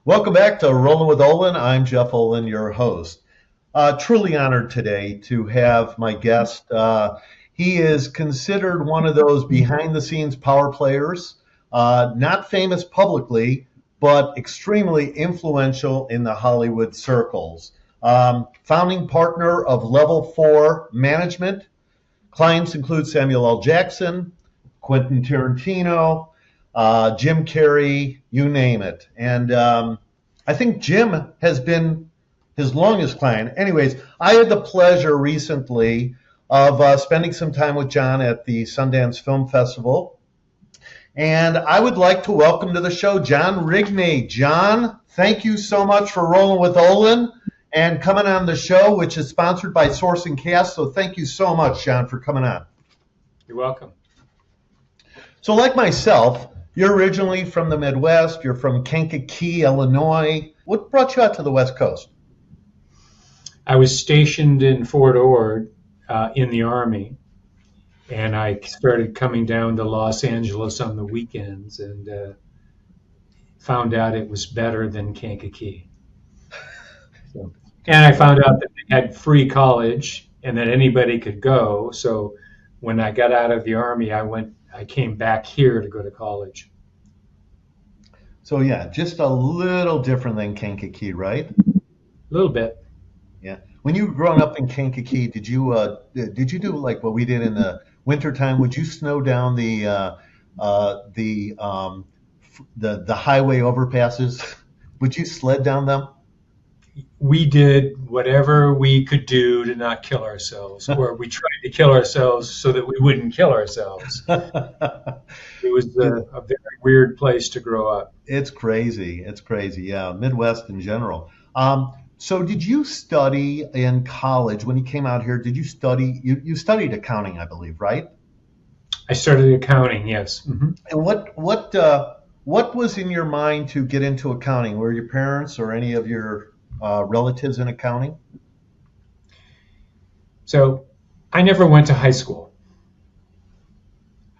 Welcome back to Rollin with Olan. I'm Jeff Olan, your host. Truly honored today to have my guest. He is considered one of those behind the scenes power players, not famous publicly, but extremely influential in the Hollywood circles. Founding partner of Level 4 Management. Clients include Samuel L. Jackson, Quentin Tarantino, Jim Carrey, you name it. And I think Jim has been his longest client. Anyways, I had the pleasure recently of spending some time with John at the Sundance Film Festival. And I would like to welcome to the show John Rigney. John, thank you so much for rolling with Olan and coming on the show, which is sponsored by Source and Cast. So thank you so much, John, for coming on. You're welcome. So like myself, you're originally from the Midwest. You're from Kankakee, Illinois. What brought you out to the West Coast? I was stationed in Fort Ord in the Army, and I started coming down to Los Angeles on the weekends and found out it was better than Kankakee. And I found out that they had free college and that anybody could go. So when I got out of the Army, I came back here to go to college. So yeah, just a little different than Kankakee, right? A little bit. Yeah. When you were growing up in Kankakee, did you do like what we did in the wintertime? Would you snow down the highway overpasses? Would you sled down them? We did whatever we could do to not kill ourselves, or we tried to kill ourselves so that we wouldn't kill ourselves. It was a very weird place to grow up. It's crazy. It's crazy. Yeah, Midwest in general. So did you study in college when you came out here? Did you study? You studied accounting, I believe, right? I started accounting, yes. Mm-hmm. And what was in your mind to get into accounting? Were your parents or any of your relatives in accounting? So I never went to high school.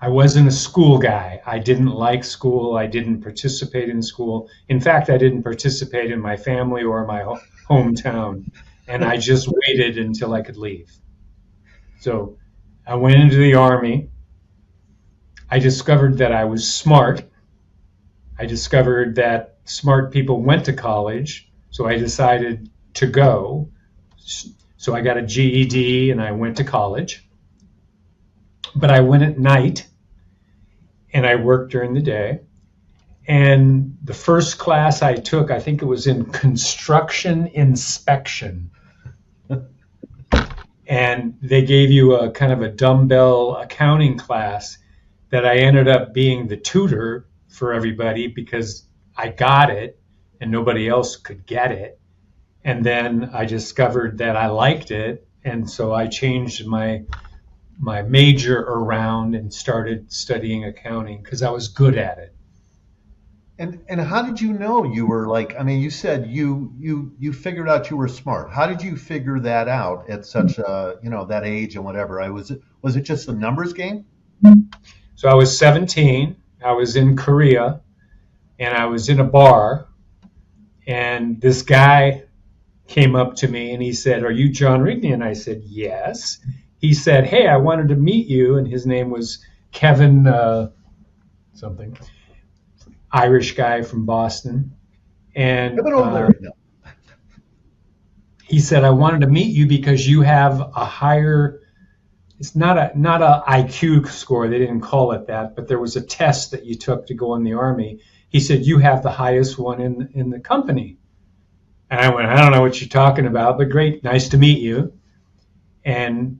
I wasn't a school guy. I didn't like school. I didn't participate in school. In fact, I didn't participate in my family or my hometown. And I just waited until I could leave. So I went into the Army. I discovered that I was smart. I discovered that smart people went to college. So I decided to go. So I got a GED and I went to college. But I went at night and I worked during the day. And the first class I took, I think it was in construction inspection. And they gave you a kind of a dumbbell accounting class that I ended up being the tutor for everybody because I got it and nobody else could get it. And then I discovered that I liked it. And so I changed my major around and started studying accounting because I was good at it. And how did you know you were you said you figured out you were smart. How did you figure that out at such that age and whatever? Was it just a numbers game? So I was 17. I was in Korea and I was in a bar. And this guy came up to me and he said, "Are you John Rigney?" And I said, "Yes." He said, "Hey, I wanted to meet you." And his name was Kevin something, Irish guy from Boston. And he said, "I wanted to meet you because you have a higher, it's not a IQ score. They didn't call it that, but there was a test that you took to go in the Army." He said, "You have the highest one in the company." And I went, "I don't know what you're talking about, but great, nice to meet you." And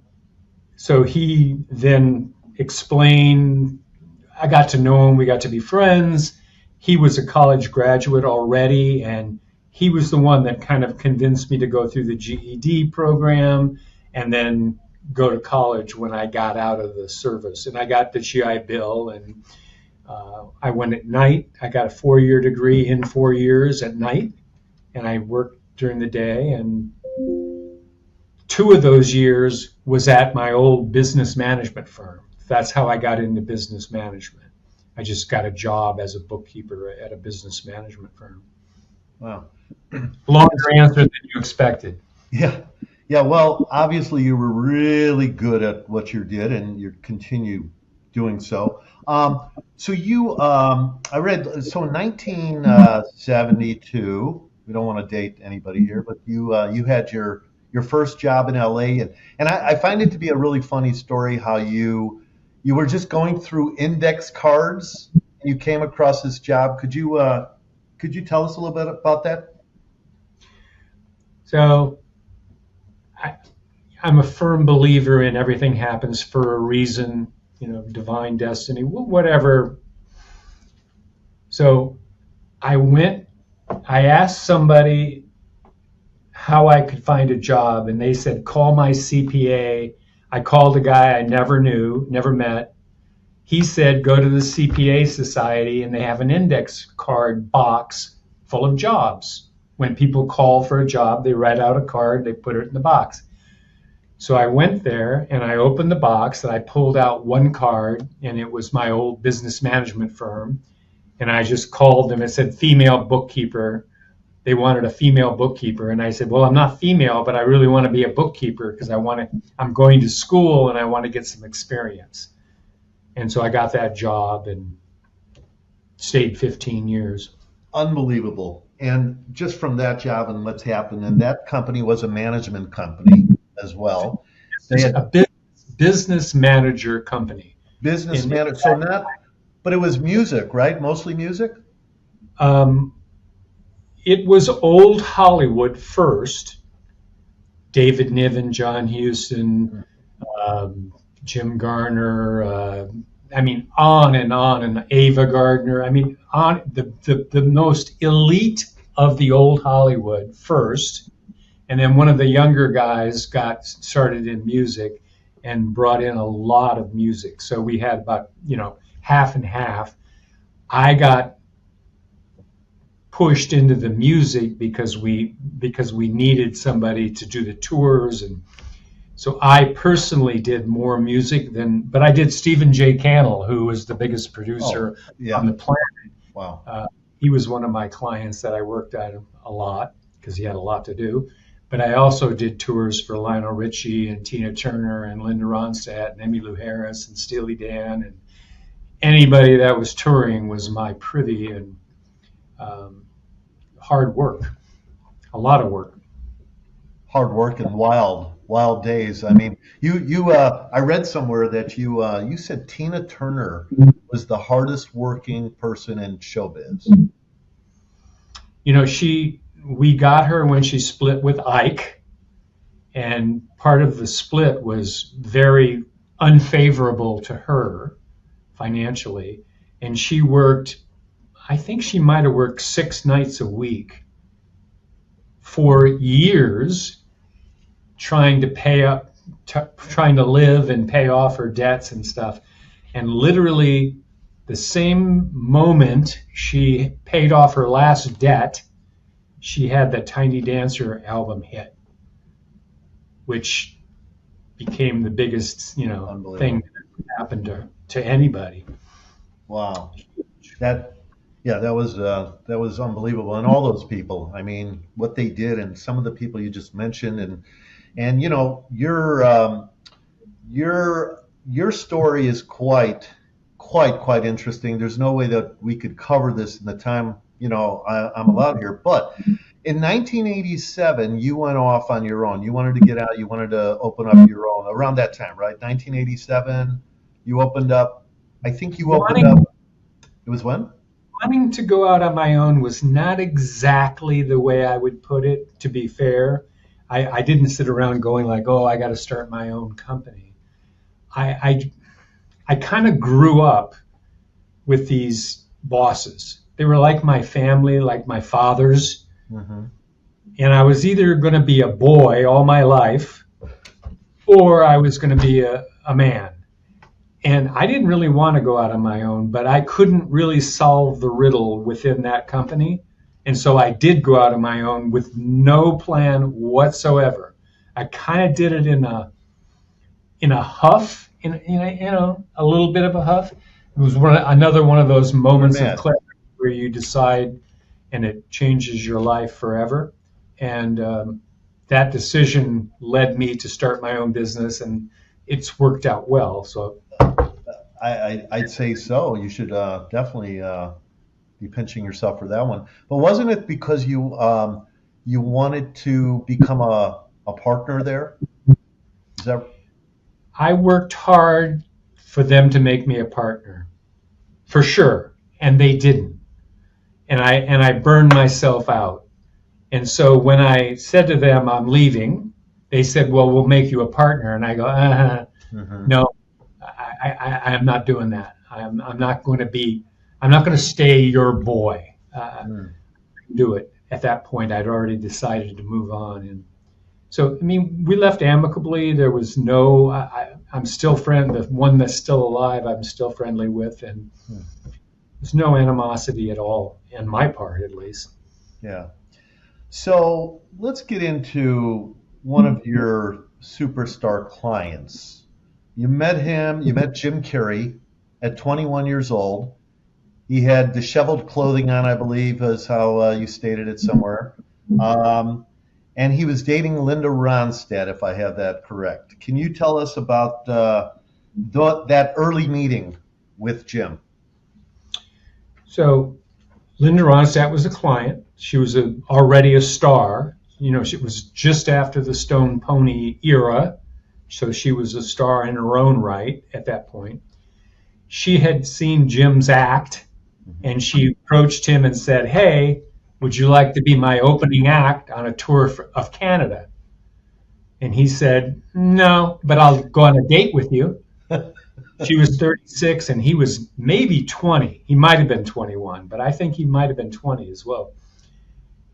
so he then explained, I got to know him, we got to be friends. He was a college graduate already, and he was the one that kind of convinced me to go through the GED program and then go to college when I got out of the service. And I got the GI Bill, and I went at night. I got a 4-year degree in 4 years at night, and I worked during the day. And 2 of those years was at my old business management firm. That's how I got into business management. I just got a job as a bookkeeper at a business management firm. Wow. Longer answer than you expected. Yeah. Yeah. Well, obviously you were really good at what you did and you continue doing so. So I read, so in 1972, we don't want to date anybody here, but you had your first job in LA. And I find it to be a really funny story how you were just going through index cards and you came across this job. Could you tell us a little bit about that? So I, I'm a firm believer in everything happens for a reason, divine destiny, whatever. So I went, I asked somebody how I could find a job, and they said, call my CPA. I called a guy I never knew, never met. He said, go to the CPA Society, and they have an index card box full of jobs. When people call for a job, they write out a card, they put it in the box. So I went there and I opened the box and I pulled out one card, and it was my old business management firm. And I just called them. It said female bookkeeper. They wanted a female bookkeeper. And I said, well, I'm not female, but I really want to be a bookkeeper because I'm going to school and I want to get some experience. And so I got that job and stayed 15 years. Unbelievable. And just from that job and what's happened, and that company was a management company as well. They It's had a business manager company. business And manager, so not, but it was music, right? Mostly music? um, it was old Hollywood first. David Niven, John Huston, um, Jim Garner. On, and Ava Gardner. On the most elite of the old Hollywood first, and then one of the younger guys got started in music and brought in a lot of music. So we had about half and half. I got pushed into the music because we needed somebody to do the tours, and so I personally did more music but I did Stephen J. Cannell, who was the biggest producer Yeah. on the planet. Wow. He was one of my clients that I worked at a lot because he had a lot to do. But I also did tours for Lionel Richie and Tina Turner and Linda Ronstadt and Emmylou Harris and Steely Dan, and anybody that was touring was my privy, and hard work, a lot of work. Hard work and wild days. I mean, I read somewhere that you said Tina Turner was the hardest working person in showbiz. We got her when she split with Ike, and part of the split was very unfavorable to her financially. And I think she might have worked 6 nights a week for years, trying to live and pay off her debts and stuff. And literally the same moment she paid off her last debt, she had the Tiny Dancer album hit, which became the biggest, thing that happened to anybody. Wow. That Yeah, that was unbelievable. And all those people, I mean, what they did, and some of the people you just mentioned, and your story is quite interesting. There's no way that we could cover this in the time I'm allowed here. But in 1987, you went off on your own. You wanted to get out. You wanted to open up your own around that time, right? 1987, you opened up. I think you opened up. It was when? Wanting to go out on my own was not exactly the way I would put it, to be fair. I didn't sit around going like, oh, I got to start my own company. I kind of grew up with these bosses. They were like my family, like my fathers. Mm-hmm. And I was either going to be a boy all my life, or I was going to be a man. And I didn't really want to go out on my own, but I couldn't really solve the riddle within that company. And so I did go out on my own with no plan whatsoever. I kind of did it in a huff, in a little bit of a huff. It was another one of those moments of clarity where you decide and it changes your life forever. And that decision led me to start my own business, and it's worked out well. So I'd say so. You should definitely be pinching yourself for that one. But wasn't it because you wanted to become a partner there? Is that I worked hard for them to make me a partner, for sure, and they didn't. And I burned myself out. And so when I said to them I'm leaving, they said, "Well, we'll make you a partner." And I go, Mhm. "No, I am not doing that. I'm not going to be. I'm not going to stay your boy. Mm. Do it." At that point, I'd already decided to move on, and so I mean, we left amicably. There was no. I'm still friend. The one that's still alive, I'm still friendly with, and Mm. there's no animosity at all, on my part, at least. Yeah. So let's get into one of your superstar clients. You met Jim Carrey at 21 years old. He had disheveled clothing on, I believe, is how you stated it somewhere. Um, and he was dating Linda Ronstadt, if I have that correct. Can you tell us about that early meeting with Jim? So Linda Ronstadt was a client. She was already a star. You know, it was just after the Stone Pony era, so she was a star in her own right at that point. She had seen Jim's act, and she approached him and said, "Hey, would you like to be my opening act on a tour of Canada?" And he said, "No, but I'll go on a date with you." She was 36 and he was maybe 20. He might have been 21, but I think he might have been 20 as well.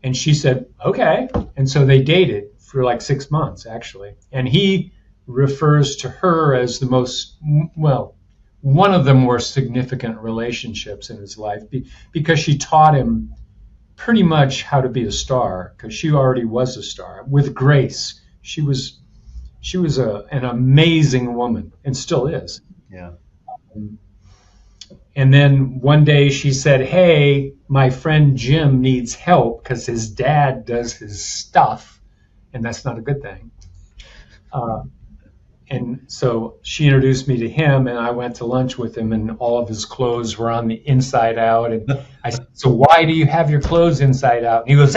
And she said, "Okay." And so they dated for like 6 months, actually. And he refers to her as the most, well, one of the more significant relationships in his life because she taught him pretty much how to be a star, because she already was a star with grace. An amazing woman and still is. Yeah. And then one day she said, "Hey, my friend Jim needs help because his dad does his stuff, and that's not a good thing." And so she introduced me to him, and I went to lunch with him, and all of his clothes were on the inside out. And I said, "So why do you have your clothes inside out?" And he goes,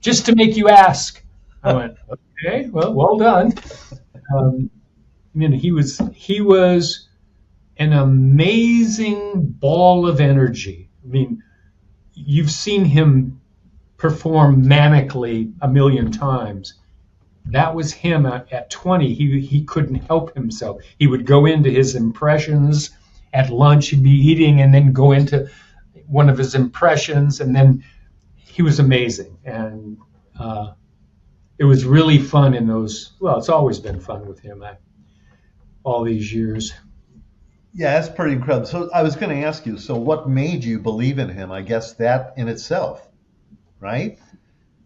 "Just to make you ask." I went, "Okay, well done." I mean, he was an amazing ball of energy. I mean, you've seen him perform manically a million times. That was him at 20. He couldn't help himself. He would go into his impressions at lunch. He'd be eating and then go into one of his impressions, and then he was amazing. And it was really fun in those. Well, it's always been fun with him all these years. Yeah, that's pretty incredible. So I was going to ask you, so what made you believe in him? I guess that in itself, right?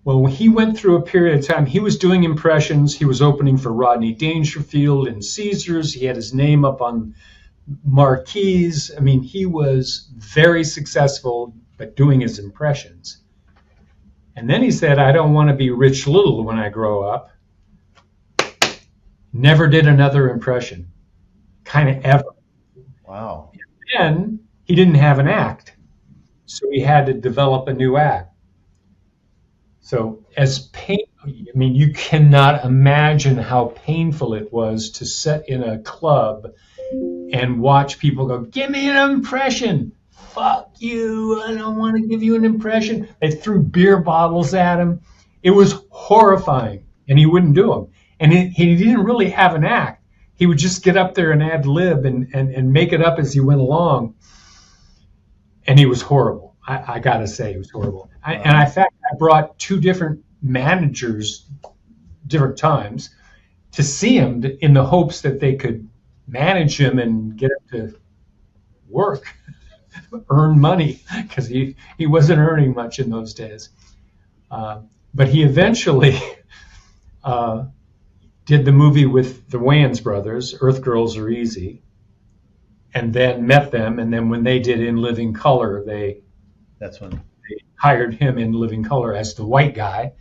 Well, he went through a period of time. He was doing impressions. He was opening for Rodney Dangerfield and Caesars. He had his name up on marquees. I mean, he was very successful, but doing his impressions. And then he said, "I don't want to be Rich Little when I grow up." Never did another impression, kind of ever. Wow. Then he didn't have an act, so he had to develop a new act. So I mean, you cannot imagine how painful it was to sit in a club and watch people go, "Give me an impression." "Fuck you, I don't want to give you an impression." They threw beer bottles at him. It was horrifying, and he wouldn't do them. And he didn't really have an act. He would just get up there and ad lib and make it up as he went along. And he was horrible. I got to say, he was horrible. In fact, I brought two different managers, different times, to see him in the hopes that they could manage him and get him to work, earn money, because he wasn't earning much in those days. But he eventually did the movie with the Wayans brothers, Earth Girls Are Easy, and then met them. And then when they did In Living Color, That's when. they hired him in Living Color as the white guy.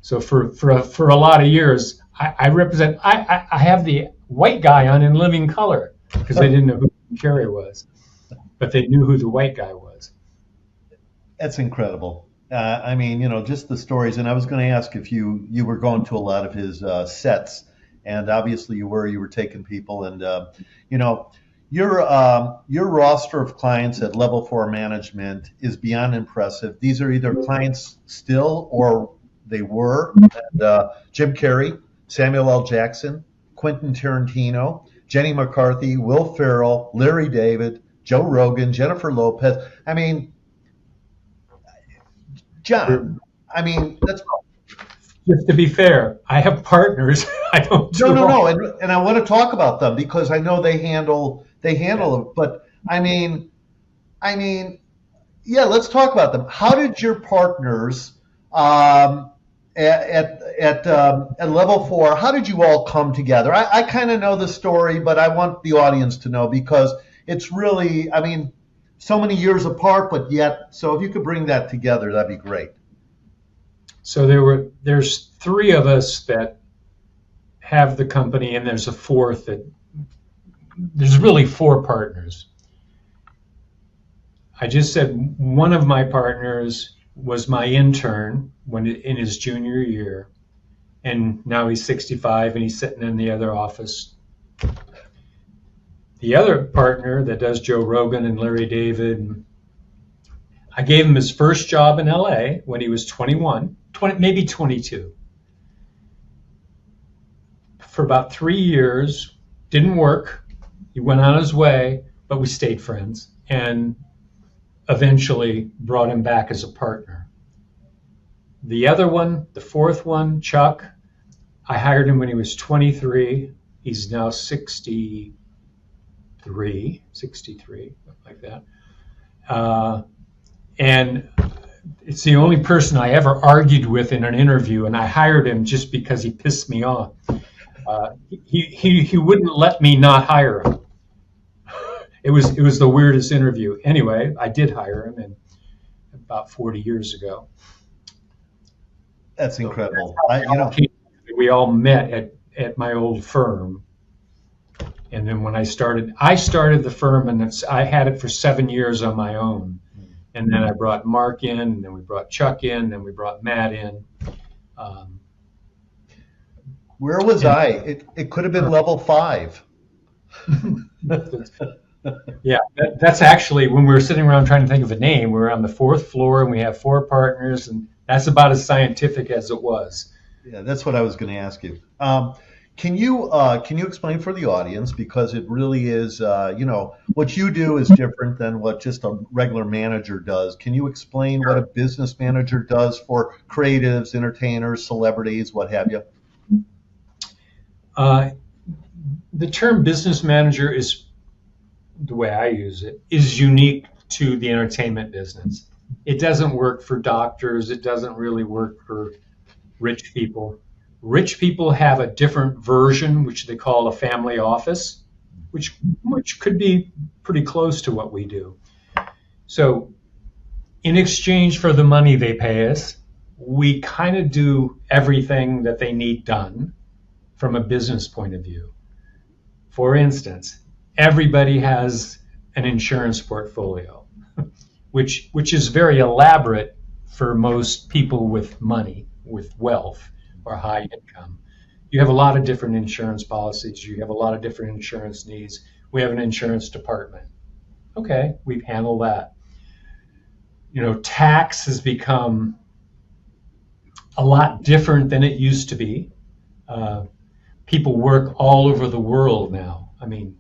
So for a lot of years, I have the white guy on in Living Color because they didn't know who Carrey was, but they knew who the white guy was. That's incredible. I mean, just the stories. And I was going to ask if you were going to a lot of his sets, and obviously you were. You were taking people, and you know, your roster of clients at Level Four Management is beyond impressive. These are either clients still or they were. And, Jim Carrey, Samuel L. Jackson, Quentin Tarantino, Jenny McCarthy, Will Ferrell, Larry David, Joe Rogan, Jennifer Lopez. I mean, John, I mean, that's Just to be fair, I have partners. I don't do no, all. and I want to talk about them because I know they handle it. But I mean, yeah, let's talk about them. How did your partners at Level Four? How did you all come together? I kind of know the story, but I want the audience to know because it's really, I mean, so many years apart, but yet. So if you could bring that together, that'd be great. So there's three of us that have the company, and there's a fourth that there's really four partners. I just said one of my partners was my intern when in his junior year, and now he's 65 and he's sitting in the other office. The other partner that does Joe Rogan and Larry David, I gave him his first job in LA when he was 21, maybe 22. For about 3 years, didn't work. He went on his way, but we stayed friends and eventually brought him back as a partner. The other one, the fourth one, Chuck, I hired him when he was 23. He's now 63, like that. And it's the only person I ever argued with in an interview, and I hired him just because he pissed me off. He wouldn't let me not hire him. It was the weirdest interview. Anyway, I did hire him about 40 years ago. That's incredible. We all met at my old firm. And then when I started the firm, and I had it for 7 years on my own. And then I brought Mark in, and then we brought Chuck in, then we brought Matt in. Where was I? It could have been Level 5. Yeah, that's actually when we were sitting around trying to think of a name. We were on the fourth floor, and we have four partners, and that's about as scientific as it was. Yeah, that's what I was going to ask you. Can you explain for the audience, because it really is, what you do is different than what just a regular manager does. Can you explain what a business manager does for creatives, entertainers, celebrities, what have you? The term business manager is, the way I use it, is unique to the entertainment business. It doesn't work for doctors. It doesn't really work for rich people. Rich people have a different version, which they call a family office, which could be pretty close to what we do. So in exchange for the money they pay us, we kind of do everything that they need done from a business point of view. For instance, everybody has an insurance portfolio, which is very elaborate for most people with money, with wealth or high income. You have a lot of different insurance policies. You have a lot of different insurance needs. We have an insurance department. Okay, we've handled that. Tax has become a lot different than it used to be. People work all over the world now. I mean,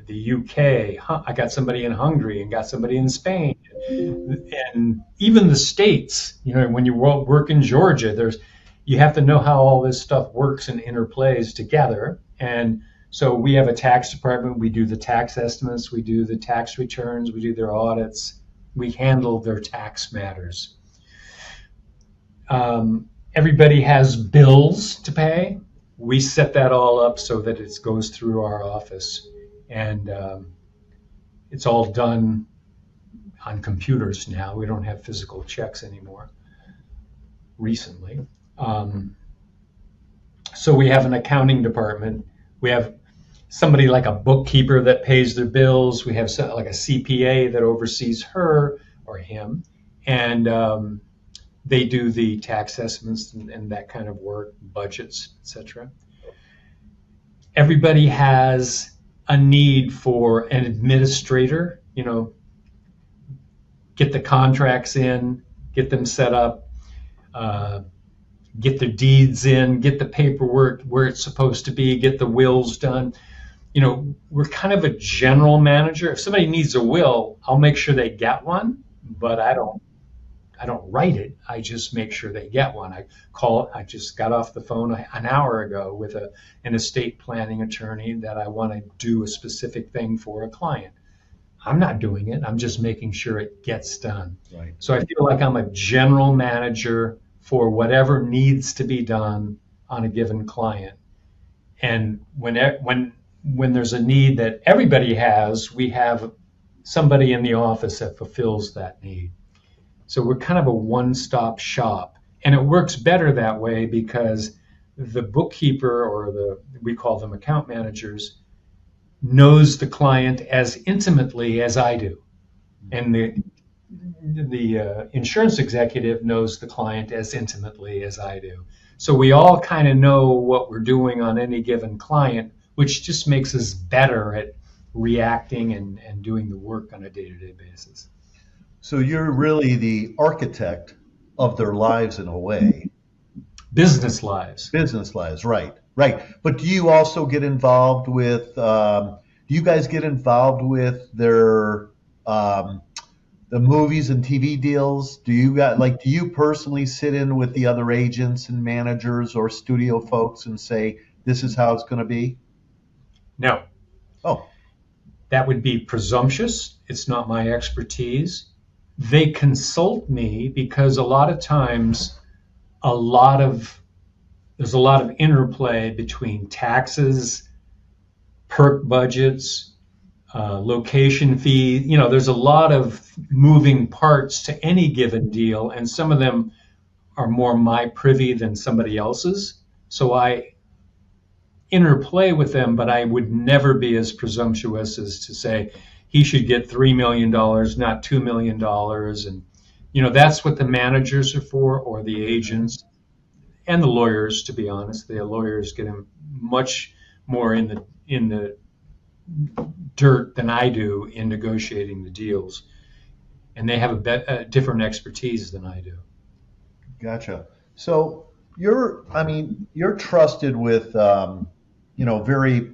the UK, I got somebody in Hungary and got somebody in Spain, and even the States. When you work in Georgia, you have to know how all this stuff works and interplays together. And so we have a tax department. We do the tax estimates. We do the tax returns. We do their audits. We handle their tax matters. Everybody has bills to pay. We set that all up so that it goes through our office, and it's all done on computers now. We don't have physical checks anymore recently. So we have an accounting department. We have somebody like a bookkeeper that pays their bills. We have like a CPA that oversees her or him. And they do the tax assessments and that kind of work, budgets, etc. Everybody has a need for an administrator, get the contracts in, get them set up, get the deeds in, get the paperwork where it's supposed to be, get the wills done. We're kind of a general manager. If somebody needs a will, I'll make sure they get one, but I don't write it. I just make sure they get one. I just got off the phone an hour ago with an estate planning attorney that I want to do a specific thing for a client. I'm not doing it. I'm just making sure it gets done. Right. So I feel like I'm a general manager for whatever needs to be done on a given client. And when there's a need that everybody has, we have somebody in the office that fulfills that need. So we're kind of a one-stop shop. And it works better that way because the bookkeeper, or we call them account managers, knows the client as intimately as I do. And the insurance executive knows the client as intimately as I do. So we all kind of know what we're doing on any given client, which just makes us better at reacting and doing the work on a day-to-day basis. So you're really the architect of their lives in a way. Business lives. Business lives, right. But do you also get involved with, do you guys get involved with their, the movies and TV deals? Do you personally sit in with the other agents and managers or studio folks and say, this is how it's going to be? No. Oh. That would be presumptuous. It's not my expertise. They consult me because a lot of times there's a lot of interplay between taxes, perk budgets, location fee. There's a lot of moving parts to any given deal, and some of them are more my privy than somebody else's. So I interplay with them, but I would never be as presumptuous as to say he should get $3 million, not $2 million. And, that's what the managers are for, or the agents and the lawyers, to be honest. The lawyers get much more in the dirt than I do in negotiating the deals. And they have a different expertise than I do. Gotcha. So you're trusted with, very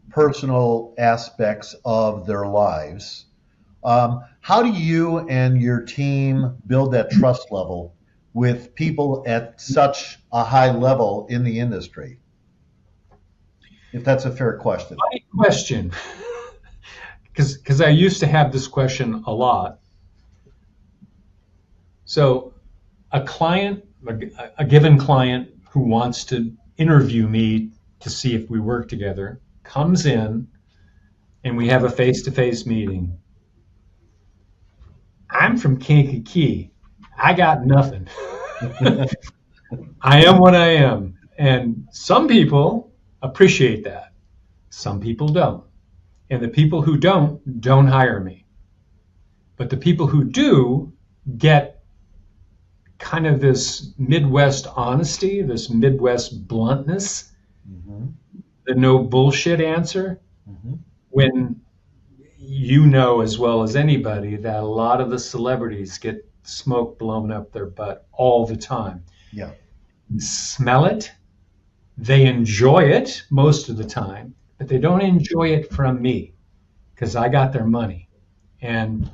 personal aspects of their lives. How do you and your team build that trust level with people at such a high level in the industry? If that's a fair question. Funny question, because I used to have this question a lot. So a given client who wants to interview me to see if we work together comes in and we have a face-to-face meeting. I'm from Kankakee. I got nothing. I am what I am. And some people appreciate that. Some people don't. And the people who don't hire me. But the people who do get kind of this Midwest honesty, this Midwest bluntness, the no bullshit answer, when as well as anybody that a lot of the celebrities get smoke blown up their butt all the time. Yeah. Smell it. They enjoy it most of the time, but they don't enjoy it from me because I got their money. And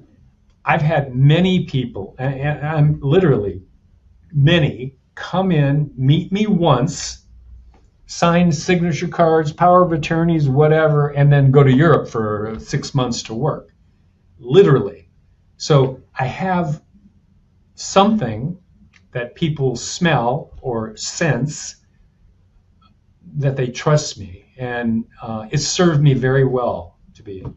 I've had many people, and I'm literally many, come in, meet me once, sign signature cards, power of attorneys, whatever, and then go to Europe for 6 months to work. Literally. So I have something that people smell or sense that they trust me, and it's served me very well to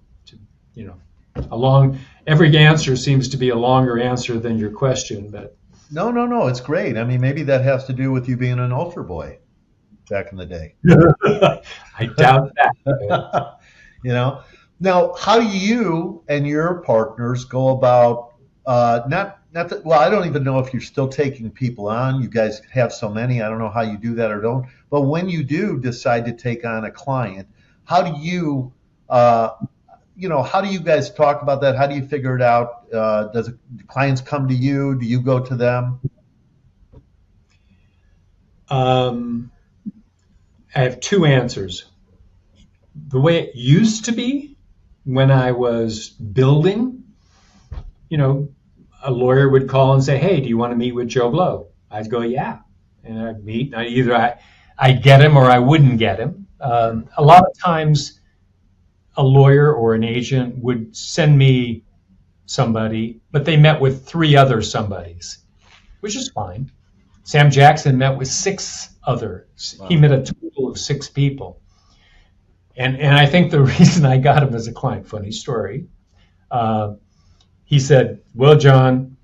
along. every answer seems to be a longer answer than your question, but No, no, no. It's great. I mean, maybe that has to do with you being an altar boy back in the day. I doubt that. But You know. Now, how do you and your partners go about not that, well, I don't even know if you're still taking people on. You guys have so many. I don't know how you do that or don't. But when you do decide to take on a client, how do you uh, how do you guys talk about that? How do you figure it out? Do clients come to you? Do you go to them? um, I have two answers. The way it used to be when I was building, you know, a lawyer would call and say, "Hey, do you want to meet with Joe Blow?" I'd go, "Yeah," and I'd meet. I'd get him or I wouldn't get him. A lot of times, a lawyer or an agent would send me somebody, but they met with three other somebodies, which is fine. Sam Jackson met with six others. He Wow. met a total of six people. And I think the reason I got him as a client, funny story, uh, he said, "Well, John,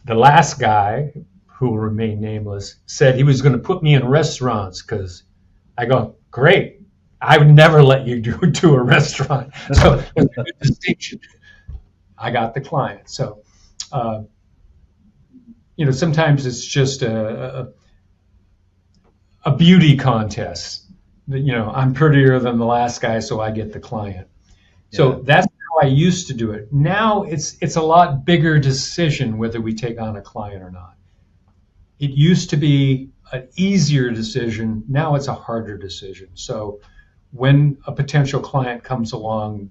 the last guy, who will remain nameless, said he was going to put me in restaurants because." I go, "Great. I would never let you do a restaurant." So it's a good distinction. I got the client. So, uh, sometimes it's just a beauty contest. I'm prettier than the last guy, so I get the client. Yeah. So that's how I used to do it. Now it's a lot bigger decision whether we take on a client or not. It used to be an easier decision. Now it's a harder decision. So when a potential client comes along,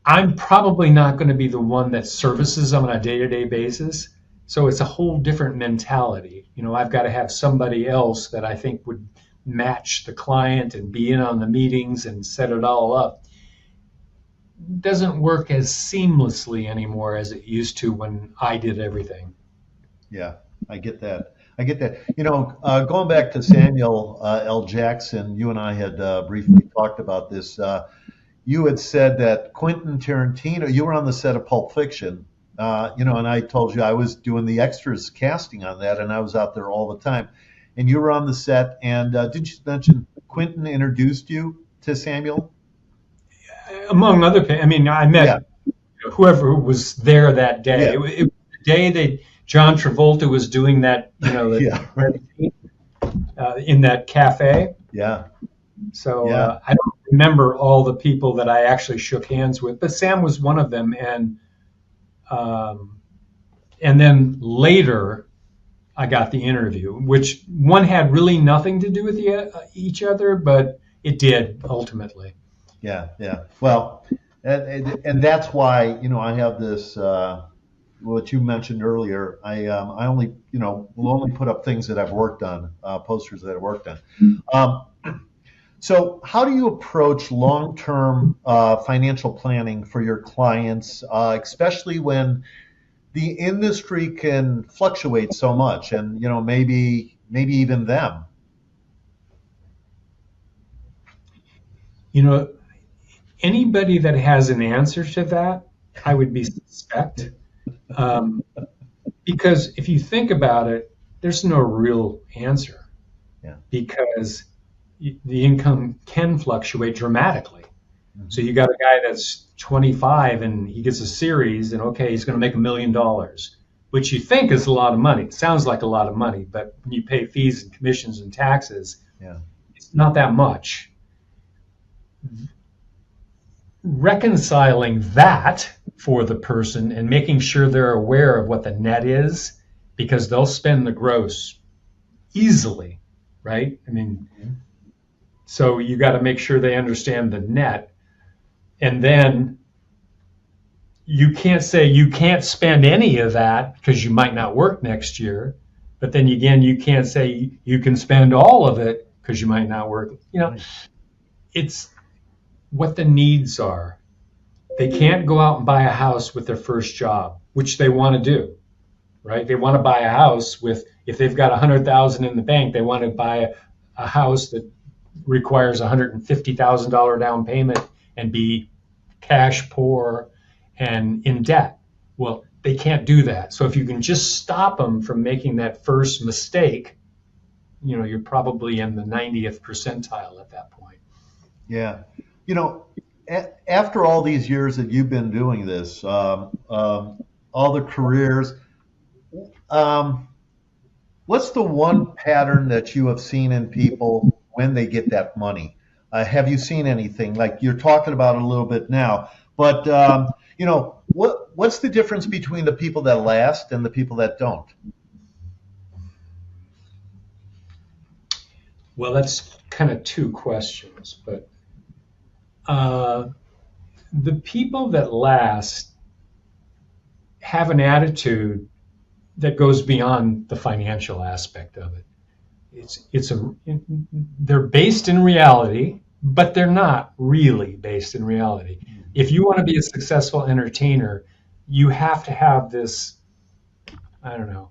I'm probably not going to be the one that services them on a day-to-day basis. So it's a whole different mentality. I've got to have somebody else that I think would match the client and be in on the meetings and set it all up. It doesn't work as seamlessly anymore as it used to when I did everything. Yeah, I get that. I get that. Going back to Samuel L. Jackson, you and I had briefly talked about this. You had said that Quentin Tarantino, you were on the set of Pulp Fiction, and I told you I was doing the extras casting on that, and I was out there all the time. And you were on the set, and did you mention Quentin introduced you to Samuel? Among other people, I mean, I Yeah, met whoever was there that day. yeah, It was the day that John Travolta was doing that, yeah, in that cafe. yeah, So yeah, I don't remember all the people that I actually shook hands with, but Sam was one of them. Um, and then later I got the interview, which one had really nothing to do with each other, but it did ultimately. yeah, yeah. Well, and that's why I have this. What you mentioned earlier, I only will only put up things that I've worked on, posters that I've worked on. So, how do you approach long-term financial planning for your clients, especially when the industry can fluctuate so much, and maybe even them? You know, Anybody that has an answer to that, I would be suspect. Um, because if you think about it, there's no real answer Yeah. because the income can fluctuate dramatically. So Hmm. you got a guy that's 25 and he gets a series and okay, he's going to make $1 million, which you think is a lot of money. It sounds like a lot of money, but when you pay fees and commissions and taxes, Yeah. it's not that much. Reconciling that for the person and making sure they're aware of what the net is because they'll spend the gross easily, right? I mean, Mhm. so you got to make sure they understand the net. And then you can't say you can't spend any of that because you might not work next year. But then again, you can't say you can spend all of it because you might not work. Right. It's what the needs are. They can't go out and buy a house with their first job, which they want to do, right? They want to buy a house with, if they've got 100,000 in the bank, they want to buy a house that requires $150,000 down payment and be cash poor and in debt. Well, they can't do that. So if you can just stop them from making that first mistake, you're probably in the 90th percentile at that point. Yeah. You know, after all these years that you've been doing this, all the careers, um, what's the one pattern that you have seen in people when they get that money? Have you seen anything like you're talking about a little bit now? But what's the difference between the people that last and the people that don't? Well, that's kind of two questions, but uh, the people that last have an attitude that goes beyond the financial aspect of it. They're based in reality, but they're not really based in reality. If you want to be a successful entertainer, you have to have this, I don't know,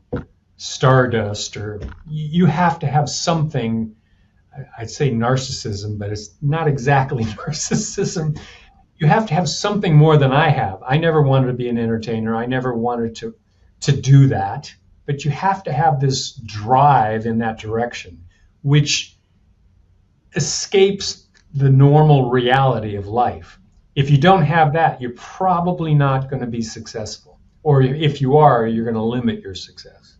stardust, or you have to have something. I'd say narcissism, but it's not exactly narcissism. You have to have something more than I have. I never wanted to be an entertainer. I never wanted to do that. But you have to have this drive in that direction, which escapes the normal reality of life. If you don't have that, you're probably not going to be successful. Or if you are, you're going to limit your success.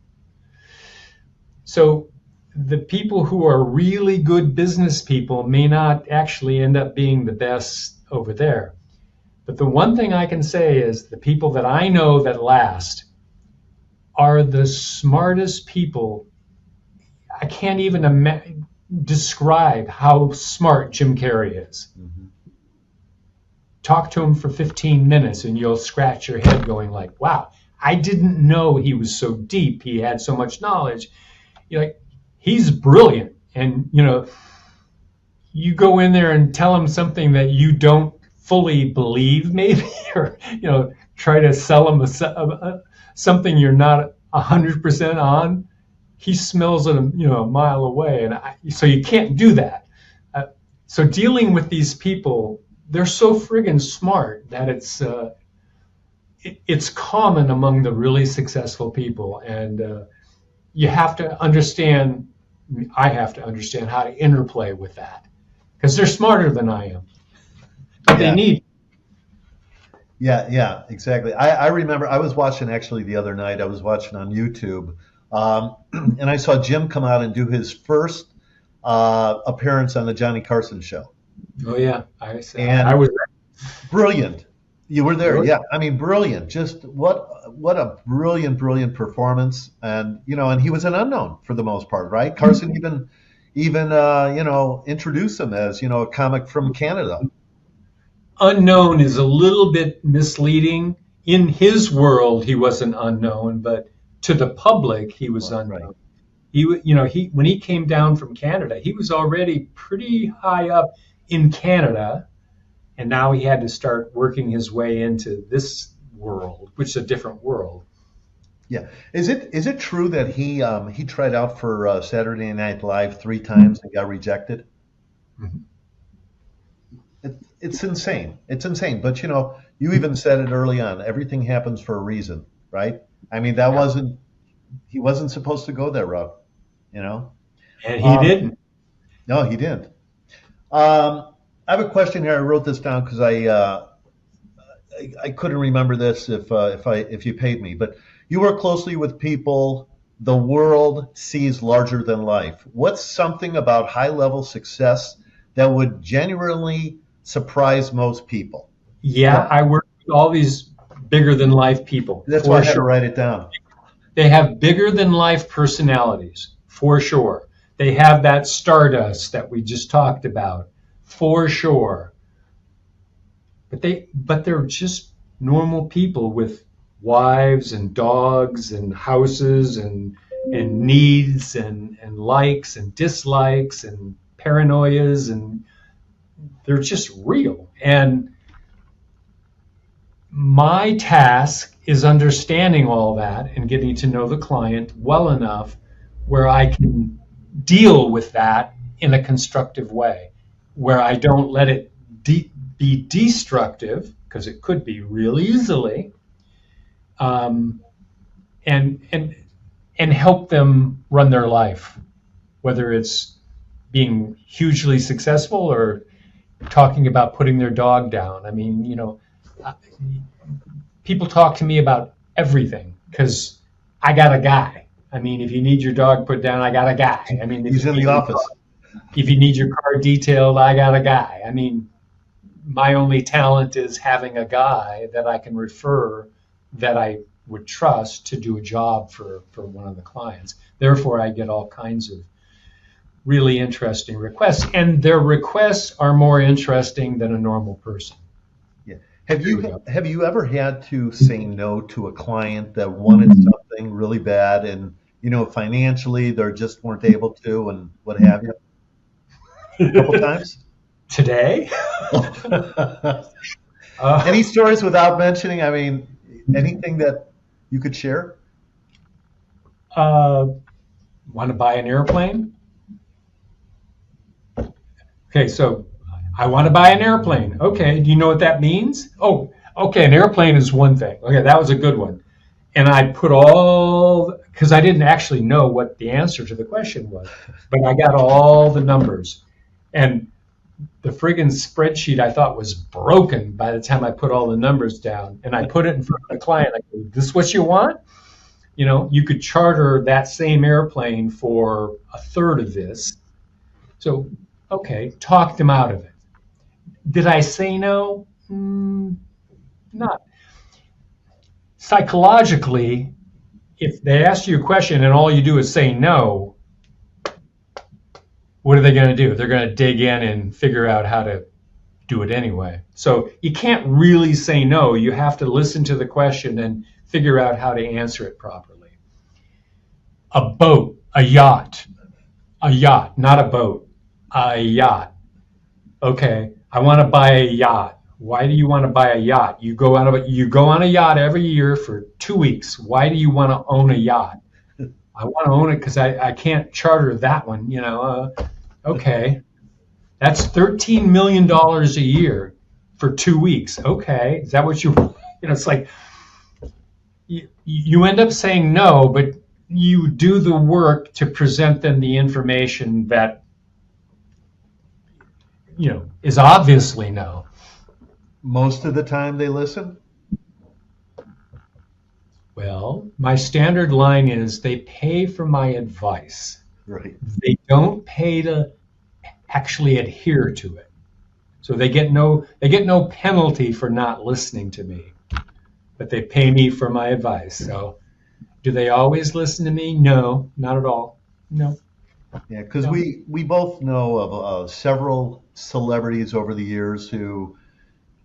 So the people who are really good business people may not actually end up being the best over there. But the one thing I can say is the people that I know that last are the smartest people. I can't even describe how smart Jim Carrey is. Mm-hmm. Talk to him for 15 minutes and you'll scratch your head going like, wow, I didn't know he was so deep. He had so much knowledge. You're like, he's brilliant. And, you go in there and tell him something that you don't fully believe maybe, or, try to sell him something you're not 100% on. He smells it, a mile away. And so you can't do that. So dealing with these people, they're so friggin' smart that it's common among the really successful people. And you have to understand, I have to understand how to interplay with that, because they're smarter than I am. But they need. Yeah, exactly. I remember I was watching actually the other night. I was watching on YouTube, and I saw Jim come out and do his first appearance on the Johnny Carson show. Oh yeah, I was brilliant. You were there, yeah. I mean, brilliant. Just what a brilliant performance, and and he was an unknown for the most part, right? Carson even introduced him as a comic from Canada. Unknown is a little bit misleading. In his world, he was an unknown, but to the public, he was unknown. Right. He when he came down from Canada, he was already pretty high up in Canada, and now he had to start working his way into this world, which is a different world. Yeah, is it true that he tried out for Saturday Night Live 3 times and got rejected? Mm-hmm. It's insane. It's insane. But you even said it early on. Everything happens for a reason, right? I mean, he wasn't supposed to go that route, And he didn't. No, he didn't. I have a question here. I wrote this down because I couldn't remember this if you paid me. But you work closely with people the world sees larger than life. What's something about high-level success that would genuinely surprise most people? Yeah, I work with all these bigger than life people. That's why I had to write it down. They have bigger than life personalities, for sure. They have that stardust that we just talked about, for sure. But they're just normal people with wives and dogs and houses and needs and likes and dislikes and paranoias, and they're just real. And my task is understanding all that and getting to know the client well enough where I can deal with that in a constructive way, where I don't let it be destructive, because it could be really easily, um, and help them run their life, whether it's being hugely successful or talking about putting their dog down. I mean, people talk to me about everything because I got a guy. I mean, if you need your dog put down, I got a guy. I mean, He's in the office. if you need your car detailed, I got a guy. I mean, my only talent is having a guy that I can refer that I would trust to do a job for one of the clients. Therefore, I get all kinds of really interesting requests, and their requests are more interesting than a normal person. Yeah. Have you ever had to say no to a client that wanted something really bad and financially they just weren't able to and what have you? A couple times? Today? Any stories without mentioning? I mean, anything that you could share? Want to buy an airplane? Okay, so I want to buy an airplane. Okay, do you know what that means? Oh, okay, an airplane is one thing. Okay, that was a good one. And I put because I didn't actually know what the answer to the question was, but I got all the numbers. And the friggin' spreadsheet I thought was broken by the time I put all the numbers down. And I put it in front of the client. I go, this is what you want? You could charter that same airplane for a third of this. So, okay, talked them out of it. Did I say no? Not. Psychologically, if they ask you a question and all you do is say no, what are they going to do? They're going to dig in and figure out how to do it anyway. So you can't really say no. You have to listen to the question and figure out how to answer it properly. A boat, a yacht, not a boat, a yacht. Okay, I want to buy a yacht. Why do you want to buy a yacht? You go on a yacht every year for 2 weeks. Why do you want to own a yacht? I want to own it because I can't charter that one. Okay, that's $13 million a year for 2 weeks. Okay, is that what it's like you end up saying no, but you do the work to present them the information that is obviously no. Most of the time they listen? Well, my standard line is they pay for my advice. Right. They don't pay to actually adhere to it. So they get no penalty for not listening to me, but they pay me for my advice. So do they always listen to me? No, not at all. No. Yeah, because we both know of several celebrities over the years who,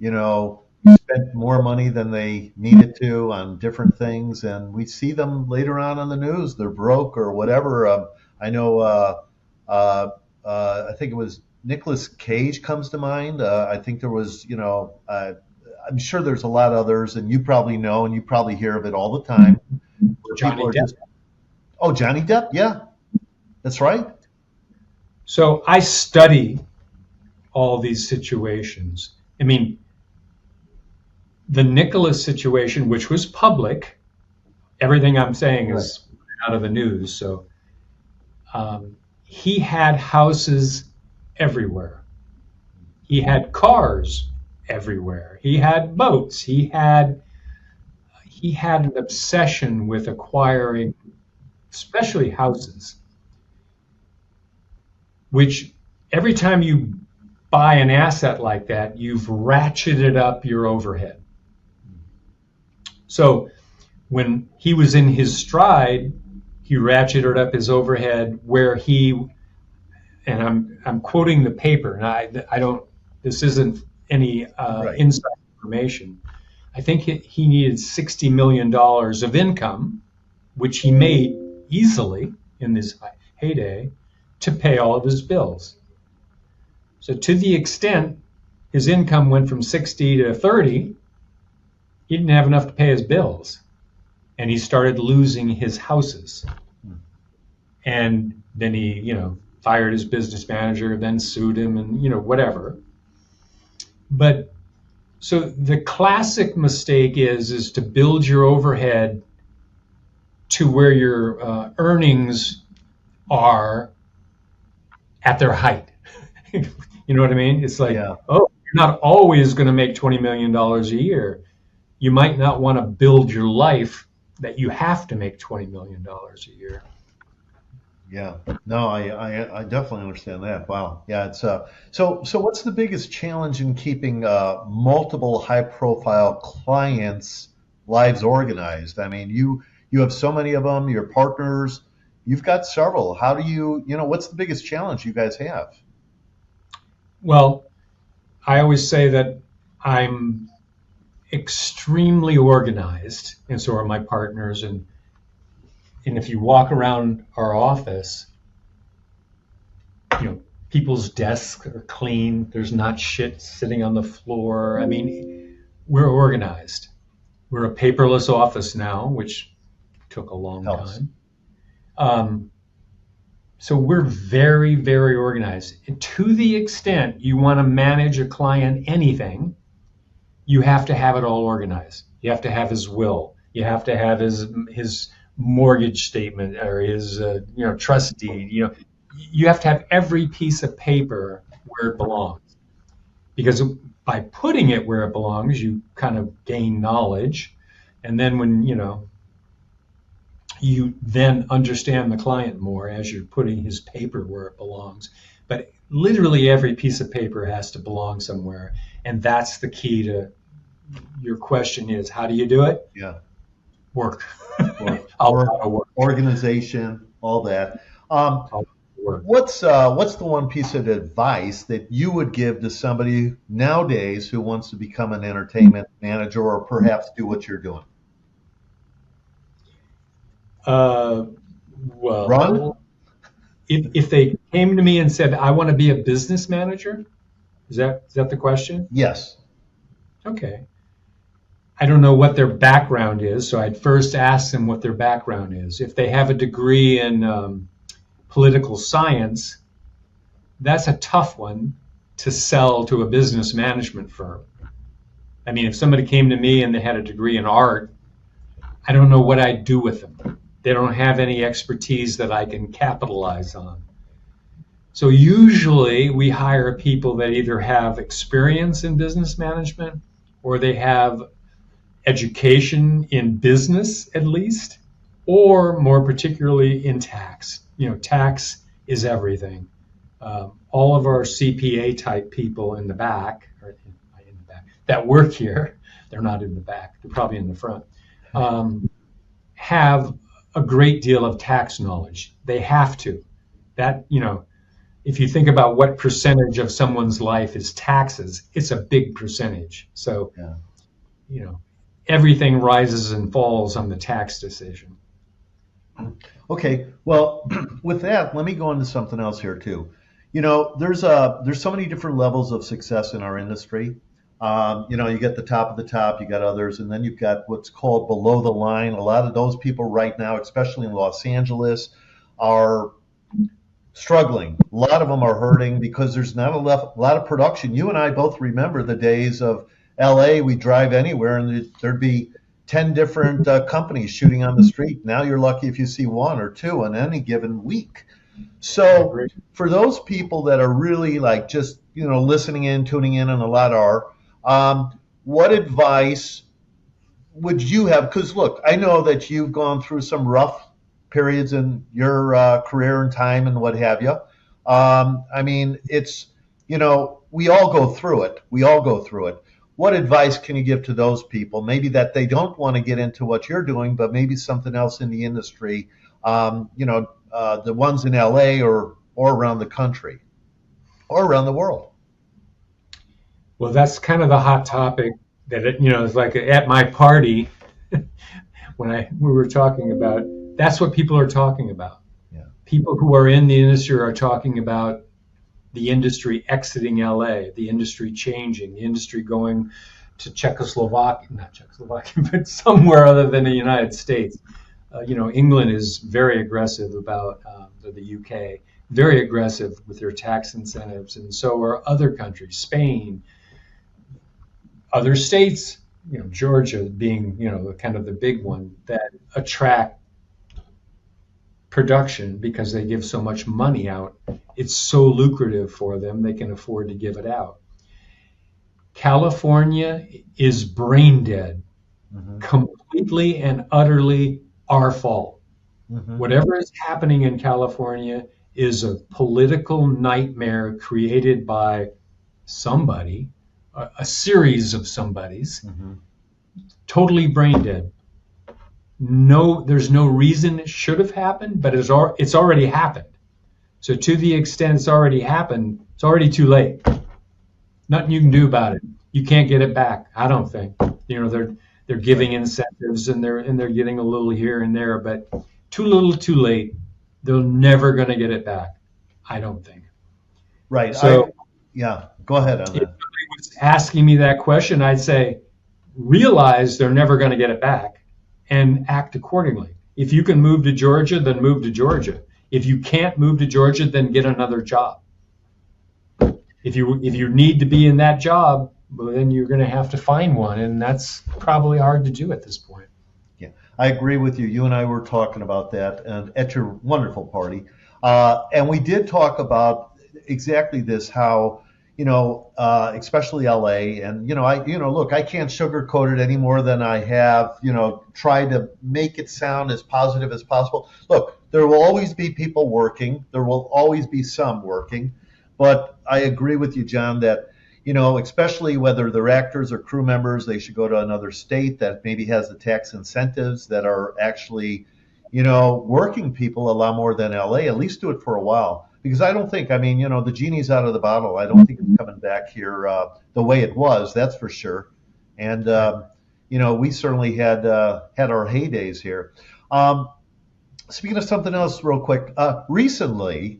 spent more money than they needed to on different things, and we see them later on the news. They're broke or whatever. I know. I think it was Nicolas Cage comes to mind. I think there was. I'm sure there's a lot of others, and you probably know, and you probably hear of it all the time. Johnny Depp. Oh, Johnny Depp. Yeah, that's right. So I study all these situations. I mean, the Nicholas situation, which was public, everything I'm saying is out of the news. So he had houses everywhere. He had cars everywhere. He had boats. He had an obsession with acquiring, especially houses, which every time you buy an asset like that, you've ratcheted up your overhead. So when he was in his stride, he ratcheted up his overhead where and I'm quoting the paper, and I don't, this isn't any inside information. I think he needed $60 million of income, which he made easily in his heyday, to pay all of his bills. So to the extent his income went from 60 to 30, he didn't have enough to pay his bills. And he started losing his houses. And then he, fired his business manager, then sued him and, whatever. But So the classic mistake is to build your overhead to where your earnings are at their height. You know what I mean? It's like, Yeah. oh, you're not always going to make $20 million a year. You might not want to build your life that you have to make $20 million a year. Yeah. No, I definitely understand that. Wow. Yeah. It's so what's the biggest challenge in keeping multiple high profile clients' lives organized? I mean, you have so many of them, your partners, you've got several. How do what's the biggest challenge you guys have? Well, I always say that I'm extremely organized, and so are my partners. And if you walk around our office, you know, people's desks are clean. There's not shit sitting on the floor. I mean, we're organized. We're a paperless office now, which took a long Helps. time. Um, so we're very, very organized. And to the extent you want to manage a client anything, you have to have it all organized. You have to have his will. You have to have his mortgage statement or his trust deed. You have to have every piece of paper where it belongs. Because by putting it where it belongs, you kind of gain knowledge, and then when you then understand the client more as you're putting his paper where it belongs. But literally every piece of paper has to belong somewhere, and that's the key to your question is how do you do it? Yeah. Work. Or, A lot of work. organization, all that. A lot of work. What's the one piece of advice that you would give to somebody nowadays who wants to become an entertainment manager or perhaps do what you're doing? Uh, Run? well, if they came to me and said, I want to be a business manager, is that the question? Yes. Okay. I don't know what their background is, so I'd first ask them what their background is. If they have a degree in political science, that's a tough one to sell to a business management firm. I mean, if somebody came to me and they had a degree in art, I don't know what I'd do with them. They don't have any expertise that I can capitalize on. So usually we hire people that either have experience in business management or they have education in business at least, or more particularly in tax. Tax is everything. All of our CPA type people in the back, that work here, they're not in the back, they're probably in the front, have a great deal of tax knowledge. They have to. If you think about what percentage of someone's life is taxes, it's a big percentage. So, Yeah. you know, everything rises and falls on the tax decision. Okay. Well, with that, let me go into something else here too. There's so many different levels of success in our industry. You get the top of the top, you got others, and then you've got what's called below the line. A lot of those people right now, especially in Los Angeles, are struggling. A lot of them are hurting because there's not a lot of production. You and I both remember the days of LA. We drive anywhere and there'd be 10 different companies shooting on the street. Now you're lucky if you see one or two in any given week. So for those people that are really like just, listening in, tuning in, and a lot are, what advice would you have? Because look, I know that you've gone through some rough periods in your career and time and what have you. I mean, we all go through it. We all go through it. What advice can you give to those people? Maybe that they don't want to get into what you're doing, but maybe something else in the industry. The ones in LA or around the country or around the world. Well, that's kind of the hot topic that is like at my party when we were talking about. That's what people are talking about. Yeah. People who are in the industry are talking about the industry exiting LA, the industry changing, the industry going to not Czechoslovakia, but somewhere other than the United States. England is very aggressive about the UK, very aggressive with their tax incentives, and so are other countries, Spain. other states, Georgia being, kind of the big one that attract production because they give so much money out. It's so lucrative for them, they can afford to give it out. California is brain dead, completely and utterly our fault. Whatever is happening in California is a political nightmare created by somebody, a series of somebodies, totally brain dead. No, there's no reason it should have happened, but it's already happened. So to the extent it's already happened, it's already too late. Nothing you can do about it. You can't get it back, I don't think. They're giving incentives and they're getting a little here and there, but too little, too late. They're never going to get it back, I don't think. Right. So, go ahead on if that. somebody was asking me that question, I'd say, realize they're never going to get it back and act accordingly. If you can move to Georgia, then move to Georgia. If you can't move to Georgia, then get another job. If you need to be in that job, well, then you're going to have to find one, and that's probably hard to do at this point. Yeah, I agree with you. You and I were talking about that and at your wonderful party, and we did talk about exactly this. How especially LA, and look, I can't sugarcoat it any more than I have. Tried to make it sound as positive as possible. Look, there will always be people working. There will always be some working. But I agree with you, John, that, especially whether they're actors or crew members, they should go to another state that maybe has the tax incentives that are actually, working people a lot more than LA. At least do it for a while. Because I don't think, the genie's out of the bottle. I don't think it's coming back here the way it was, that's for sure. And, we certainly had our heydays here. Speaking of something else real quick, recently,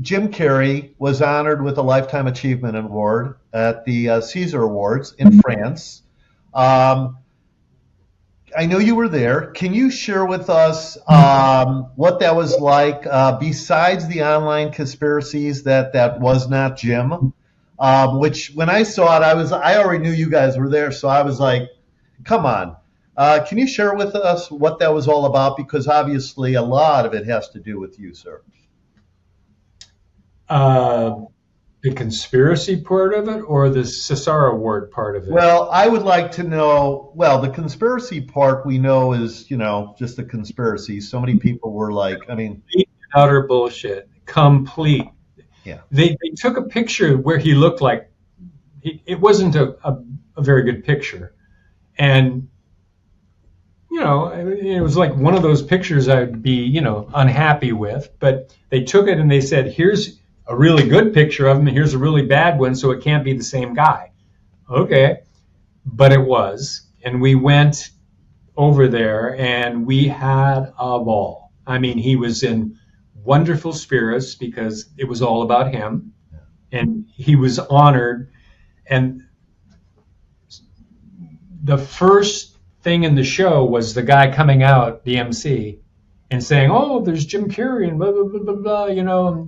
Jim Carrey was honored with a Lifetime Achievement Award at the Caesar Awards in France. I know you were there. Can you share with us what that was like, besides the online conspiracies that was not Jim? Which, when I saw it, I already knew you guys were there, so I was like, come on. Can you share with us what that was all about? Because obviously a lot of it has to do with you, sir. The conspiracy part of it or the Cesar Award part of it? Well, I would like to know, the conspiracy part we know is, just a conspiracy. So many people were like, utter bullshit. Complete. Yeah. They took a picture where he looked like, it wasn't a very good picture. And, it was like one of those pictures I'd be, unhappy with. But they took it and they said, here's a really good picture of him, and here's a really bad one, so it can't be the same guy. Okay. But it was. And we went over there, and we had a ball. He was in wonderful spirits because it was all about him. And he was honored. And the first thing in the show was the guy coming out, the MC, and saying, "Oh, there's Jim Carrey," and blah, blah, blah, blah, blah,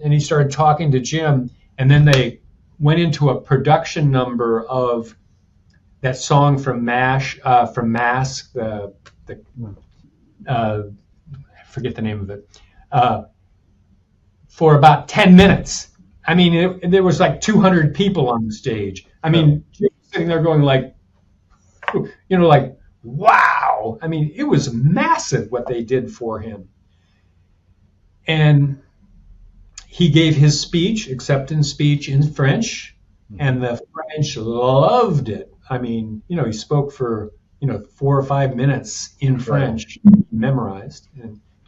and he started talking to Jim, and then they went into a production number of that song from Mask, I forget the name of it, for about 10 minutes. There was like 200 people on the stage. Jim was sitting there going like, like, wow. It was massive what they did for him. And he gave his speech, acceptance speech in French, and the French loved it. He spoke for, 4 or 5 minutes in French, memorized,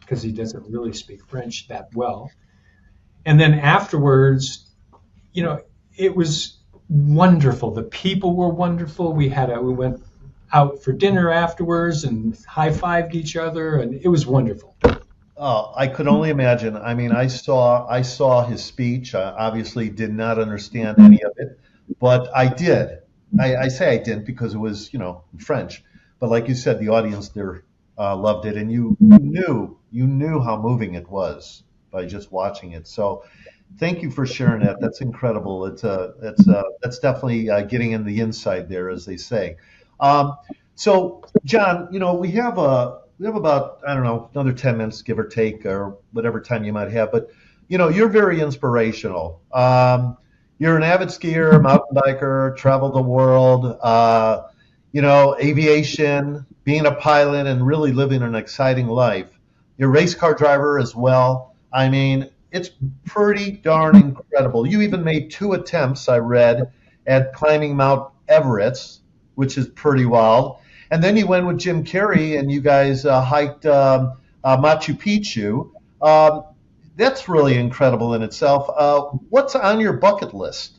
because he doesn't really speak French that well. And then afterwards, it was wonderful. The people were wonderful. We went out for dinner afterwards and high-fived each other, and it was wonderful. Oh, I could only imagine. I saw his speech. I obviously did not understand any of it, but I did. I say I didn't because it was, in French. But like you said, the audience there loved it, and you knew how moving it was by just watching it. So, Thank you for sharing that. That's incredible. That's definitely getting in the inside there, as they say. Um, so, John, we have about, I don't know, another 10 minutes, give or take, or whatever time you might have. But you're very inspirational. You're an avid skier, mountain biker, travel the world. Aviation, being a pilot, and really living an exciting life. You're a race car driver as well. I mean, it's pretty darn incredible. You even made two attempts, I read, at climbing Mount Everest, which is pretty wild. And then you went with Jim Carrey and you guys hiked Machu Picchu. Um, that's really incredible in itself. What's on your bucket list?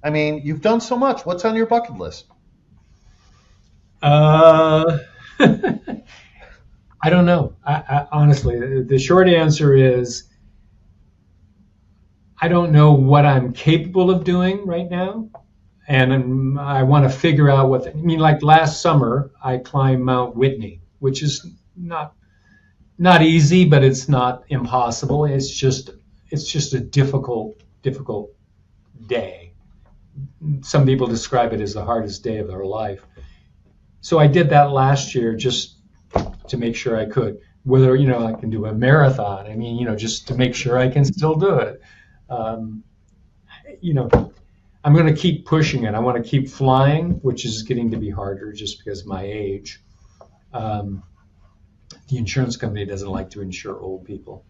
I mean, you've done so much. What's on your bucket list? Uh, I don't know. Honestly, the short answer is I don't know what I'm capable of doing right now, and I want to figure out I mean. Like last summer, I climbed Mount Whitney, which is not easy, but it's not impossible. It's just a difficult day. Some people describe it as the hardest day of their life. So I did that last year just to make sure I could. Whether I can do a marathon. I mean, just to make sure I can still do it. Um, you know, I'm going to keep pushing it. I want to keep flying, which is getting to be harder just because of my age. Um, the insurance company doesn't like to insure old people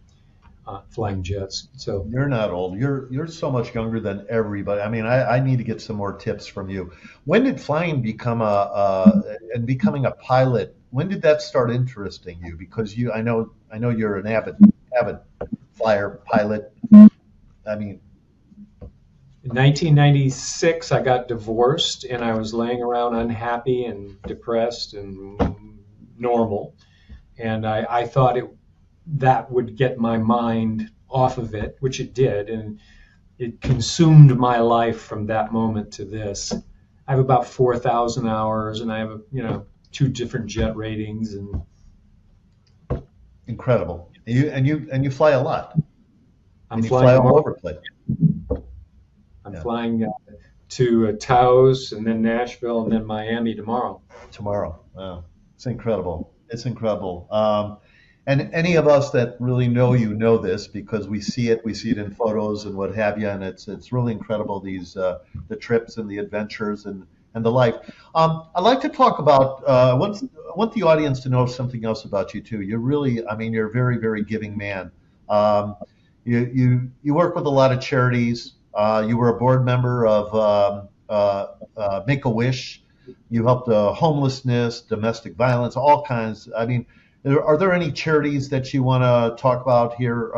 flying jets. So You're not old. You're so much younger than everybody. I mean, I need to get some more tips from you. When did flying become and becoming a pilot? When did that start interesting you? Because I know you're an avid flyer pilot. I mean, in 1996, I got divorced and I was laying around unhappy and depressed and normal. And I thought that would get my mind off of it, which it did. And it consumed my life from that moment to this. I have about 4,000 hours and I have, two different jet ratings and incredible. And you fly a lot, I'm and you flying fly all tomorrow. over the place. I'm Yeah, flying to Taos and then Nashville and then Miami tomorrow. tomorrow. Wow, it's incredible. It's incredible. And any of us that really know you know this because we see it. We see it in photos and what have you, and it's really incredible. These the trips and the adventures and the life. I'd like to talk about. I want the audience to know something else about you too. You're really, I mean, you're a very, very giving man. Um, you work with a lot of charities. You were a board member of Make a Wish. You helped homelessness, domestic violence, all kinds. I mean, are there any charities that you want to talk about here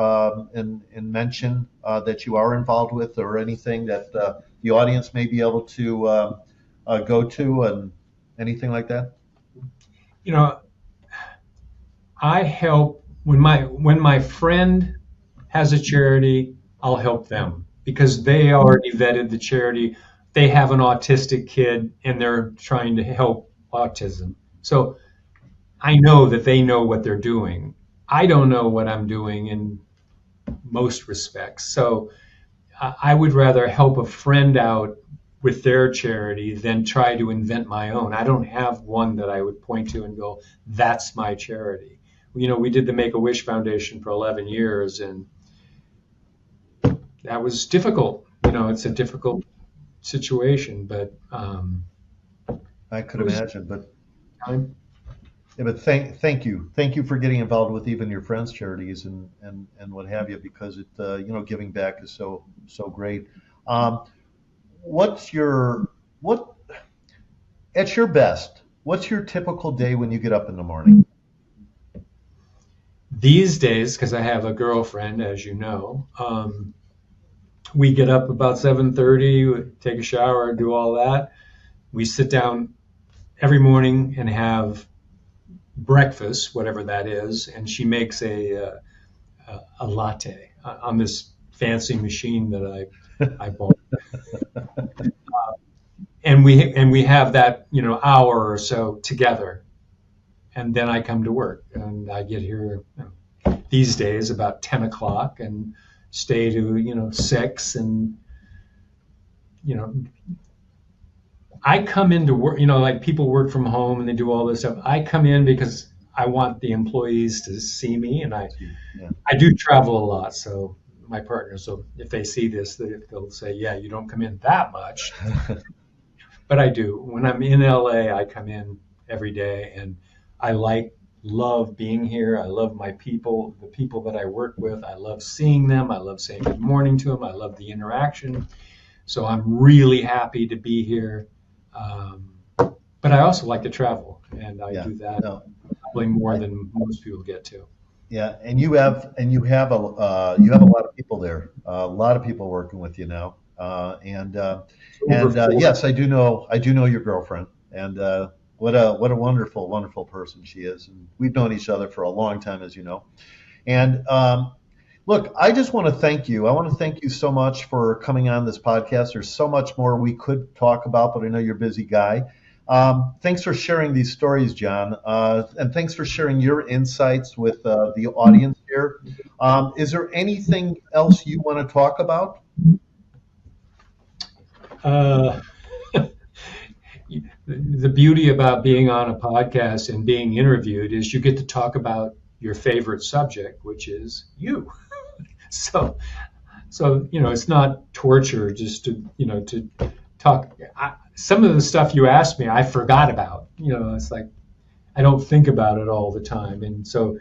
and mention that you are involved with, or anything that the audience may be able to go to, and anything like that? You know, I help when my friend has a charity, I'll help them because they already vetted the charity. They have an autistic kid and they're trying to help autism. So I know that they know what they're doing. I don't know what I'm doing in most respects. So I would rather help a friend out with their charity than try to invent my own. I don't have one that I would point to and go, that's my charity. We did the Make a Wish Foundation for 11 years, and that was difficult. It's a difficult situation, but I could it was imagine, but time. yeah, but thank you for getting involved with even your friends' charities and what have you, because giving back is so great. Um, what's your what at your best? What's your typical day when you get up in the morning? These days, because I have a girlfriend, as you know, we get up about 7:30, take a shower, do all that. We sit down every morning and have breakfast, whatever that is, and she makes a latte on this fancy machine that I bought, and we have that hour or so together, and then I come to work, and I get here these days about 10 o'clock, and stay to 6, and I come into work, like people work from home and they do all this stuff. I come in because I want the employees to see me, and I Yeah. I do travel a lot, so my partners, so if they see this, they'll say, yeah, you don't come in that much, but I do. When I'm in LA, I come in every day, and I love being here. I love my people, the people that I work with. I love seeing them. I love saying good morning to them. I love the interaction. So I'm really happy to be here. Um, but I also like to travel, and I Yeah. do that No. probably more than most people get to. Yeah, and you have a lot of people there, a lot of people working with you now, Over and 40. yes, I do know your girlfriend, and what a wonderful, wonderful person she is, and we've known each other for a long time, as you know, and look, I just want to thank you. I want to thank you so much for coming on this podcast. There's so much more we could talk about, but I know you're a busy guy. Thanks for sharing these stories, John, and thanks for sharing your insights with the audience here. Is there anything else you want to talk about? Uh, the beauty about being on a podcast and being interviewed is you get to talk about your favorite subject, which is you. So, it's not torture just to talk. Some of the stuff you asked me, I forgot about. It's like I don't think about it all the time, and so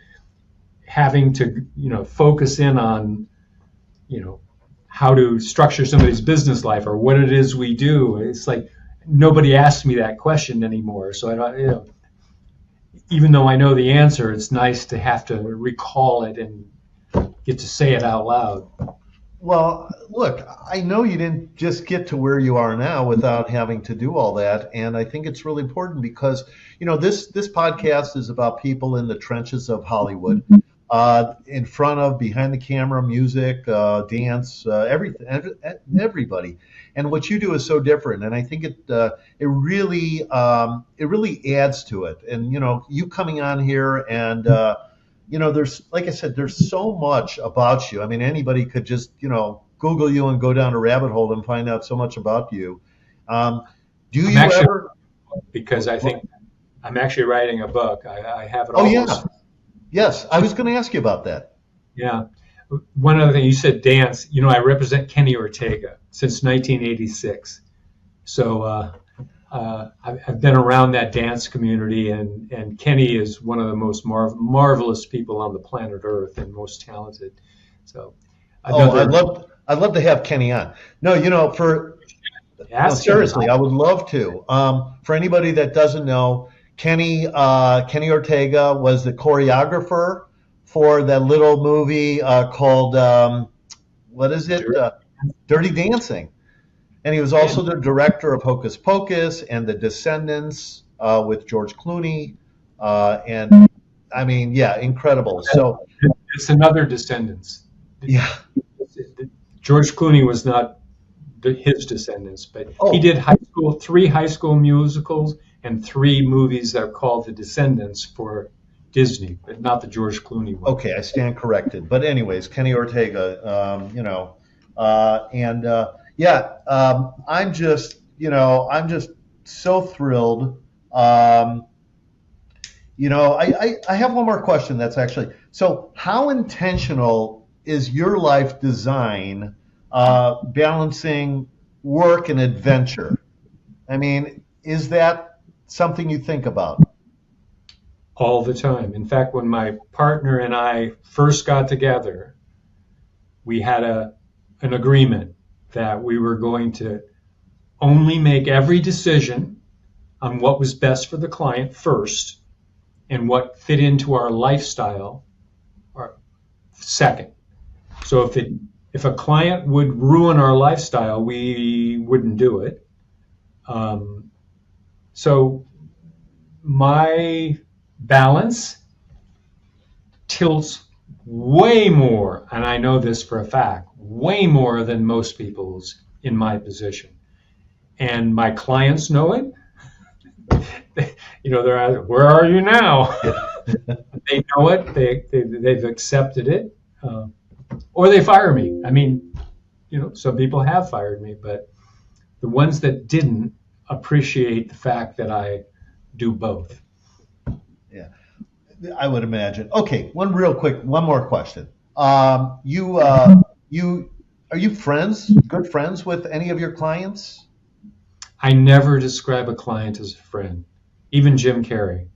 having to focus in on you know how to structure somebody's business life or what it is we do. It's like nobody asks me that question anymore. So I don't, even though I know the answer, it's nice to have to recall it and get to say it out loud. Well, look, I know you didn't just get to where you are now without having to do all that, and I think it's really important because this podcast is about people in the trenches of Hollywood, in front of, behind the camera, music, dance, everything, everybody, and what you do is so different, and I think it really adds to it, and you coming on here and. There's, like I said, there's so much about you. I mean, anybody could just, Google you and go down a rabbit hole and find out so much about you. Um, do I'm you actually ever? because I think I'm actually writing a book. I have it Oh, yeah. almost. Yes, I was going to ask you about that. Yeah. One other thing, you said dance. I represent Kenny Ortega since 1986. So I've been around that dance community, and Kenny is one of the most marvelous people on the planet Earth and most talented. So Oh, another I'd love to have Kenny on. No, no, ask him. seriously, I would love to. For anybody that doesn't know, Kenny Ortega was the choreographer for that little movie called what is it? Dirty Dancing. And he was also the director of Hocus Pocus and The Descendants with George Clooney. And I mean, yeah, incredible. So, It's another Descendants. yeah. George Clooney was not his Descendants, but he Oh, did three high school musicals and three movies that are called The Descendants for Disney, but not the George Clooney one. okay, I stand corrected. But anyways, Kenny Ortega, and yeah, I'm just so thrilled. I have one more question. That's actually so. How intentional is your life design balancing work and adventure? I mean, is that something you think about? All the time. In fact, when my partner and I first got together, we had an agreement that we were going to only make every decision on what was best for the client first and what fit into our lifestyle or second. So if a client would ruin our lifestyle, we wouldn't do it. So my balance tilts way more, and I know this for a fact, way more than most people's in my position. And my clients know it. They're asking, where are you now? They know it. They've accepted it. or they fire me. I mean, some people have fired me, but the ones that didn't appreciate the fact that I do both. Yeah, I would imagine. Okay, one more question. You are you good friends with any of your clients? I never describe a client as a friend, even Jim Carrey.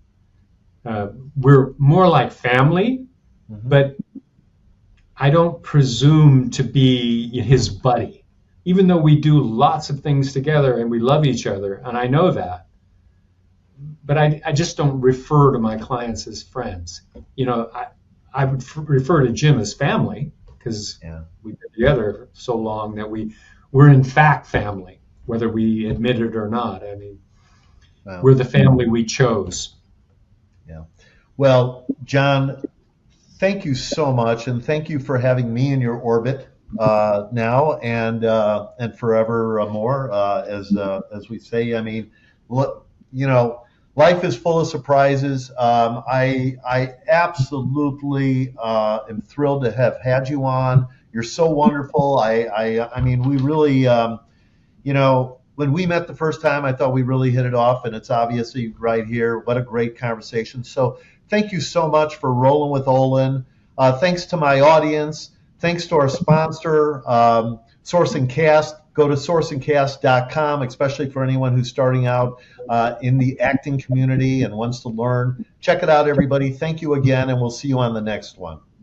We're more like family, Hmm. but I don't presume to be his buddy, even though we do lots of things together and we love each other, and I know that. But I just don't refer to my clients as friends. I would refer to Jim as family because Yeah. we've been together so long that we're in fact family, whether we admit it or not. I mean, Well, we're the family we chose. yeah. Well, John, thank you so much, and thank you for having me in your orbit now and forevermore, as we say. I mean, look, life is full of surprises. I absolutely am thrilled to have had you on. You're so wonderful. I mean, we really, when we met the first time, I thought we really hit it off, and it's obviously right here. What a great conversation. So thank you so much for rolling with Olan. Thanks to my audience. Thanks to our sponsor, Source and Cast. Go to sourceandcast.com, especially for anyone who's starting out in the acting community and wants to learn. Check it out, everybody. Thank you again, and we'll see you on the next one.